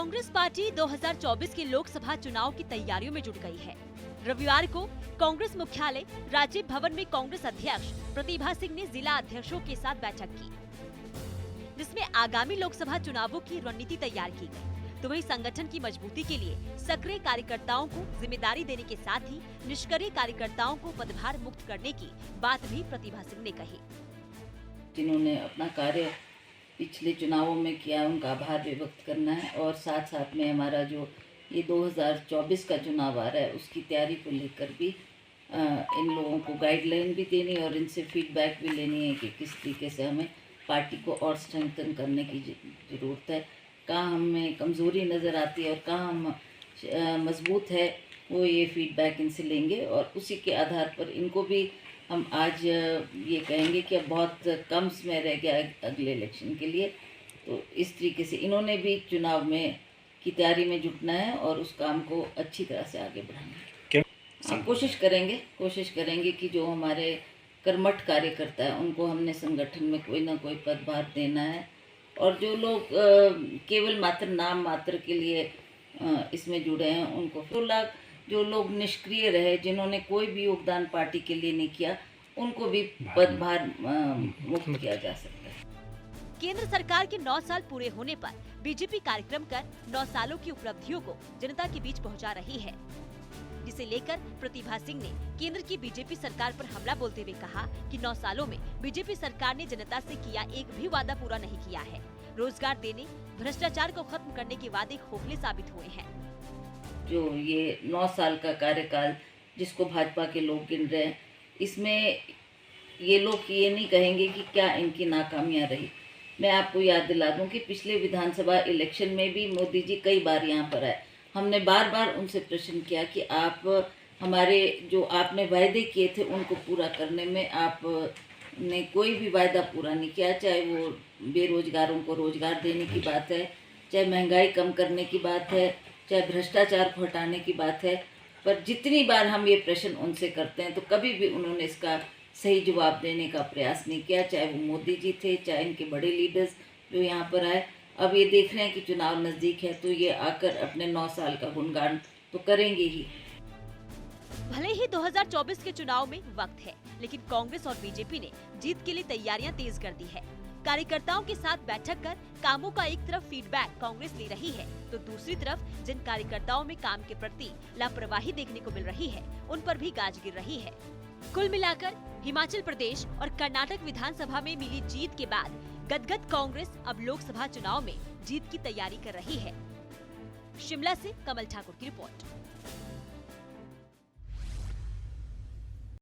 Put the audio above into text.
Congress party 2024 के लोकसभा चुनाव की तैयारियों में जुट गई है। रविवार को कांग्रेस मुख्यालय राजीव भवन में कांग्रेस अध्यक्ष प्रतिभा सिंह ने जिला अध्यक्षों के साथ बैठक की, जिसमें आगामी लोकसभा चुनावों की रणनीति तैयार की गई। तो वहीं संगठन की मजबूती के लिए सक्रिय कार्यकर्ताओं को जिम्मेदारी देने के साथ ही निष्क्रिय कार्यकर्ताओं को पदभार मुक्त करने की बात भी प्रतिभा सिंह ने कही। जिन्होंने अपना कार्य पिछले चुनावों में किया, उनका आभार भी व्यक्त करना है और साथ साथ में हमारा जो ये 2024 का चुनाव आ रहा है उसकी तैयारी को लेकर भी इन लोगों को गाइडलाइन भी देनी और इनसे फीडबैक भी लेनी है कि किस तरीके से हमें पार्टी को और स्ट्रेंथन करने की ज़रूरत है, कहाँ हमें कमज़ोरी नज़र आती है और कहाँ हम मजबूत है, वो ये फीडबैक इनसे लेंगे और उसी के आधार पर इनको भी हम आज ये कहेंगे कि अब बहुत कम समय रह गया अगले इलेक्शन के लिए। तो इस तरीके से इन्होंने भी चुनाव में की तैयारी में जुटना है और उस काम को अच्छी तरह से आगे बढ़ाना है। हम कोशिश करेंगे कि जो हमारे कर्मठ कार्यकर्ता है उनको हमने संगठन में कोई ना कोई पदभार देना है और जो लोग केवल मात्र नाम मात्र के लिए इसमें जुड़े हैं उनको 2 लाख जो लोग निष्क्रिय रहे, जिन्होंने कोई भी योगदान पार्टी के लिए नहीं किया, उनको भी पदभार मुक्त किया जा सकता है। केंद्र सरकार के 9 साल पूरे होने पर बीजेपी कार्यक्रम कर 9 सालों की उपलब्धियों को जनता के बीच पहुंचा रही है, जिसे लेकर प्रतिभा सिंह ने केंद्र की बीजेपी सरकार पर हमला बोलते हुए कहा कि 9 सालों में बीजेपी सरकार ने जनता से किया एक भी वादा पूरा नहीं किया है। रोजगार देने, भ्रष्टाचार को खत्म करने के वादे खोखले साबित हुए हैं। जो ये 9 साल का कार्यकाल जिसको भाजपा के लोग गिन रहे हैं, इसमें ये लोग ये नहीं कहेंगे कि क्या इनकी नाकामियां रही। मैं आपको याद दिला दूं कि पिछले विधानसभा इलेक्शन में भी मोदी जी कई बार यहाँ पर आए। हमने बार बार उनसे प्रश्न किया कि आप हमारे जो आपने वायदे किए थे उनको पूरा करने में आपने कोई भी वायदा पूरा नहीं किया, चाहे वो बेरोजगारों को रोजगार देने की बात है, चाहे महंगाई कम करने की बात है, चाहे भ्रष्टाचार को हटाने की बात है। पर जितनी बार हम ये प्रश्न उनसे करते हैं तो कभी भी उन्होंने इसका सही जवाब देने का प्रयास नहीं किया, चाहे वो मोदी जी थे, चाहे इनके बड़े लीडर्स जो यहाँ पर आए। अब ये देख रहे हैं कि चुनाव नज़दीक है तो ये आकर अपने 9 साल का गुणगान तो करेंगे ही। भले ही 2024 के चुनाव में वक्त है, लेकिन कांग्रेस और बीजेपी ने जीत के लिए तैयारियां तेज कर दी है। कार्यकर्ताओं के साथ बैठक कर कामों का एक तरफ फीडबैक कांग्रेस ले रही है, तो दूसरी तरफ जिन कार्यकर्ताओं में काम के प्रति लापरवाही देखने को मिल रही है, उन पर भी गाज गिर रही है। कुल मिलाकर हिमाचल प्रदेश और कर्नाटक विधानसभा में मिली जीत के बाद गदगद कांग्रेस अब लोकसभा चुनाव में जीत की तैयारी कर रही है। शिमला से कमल ठाकुर की रिपोर्ट।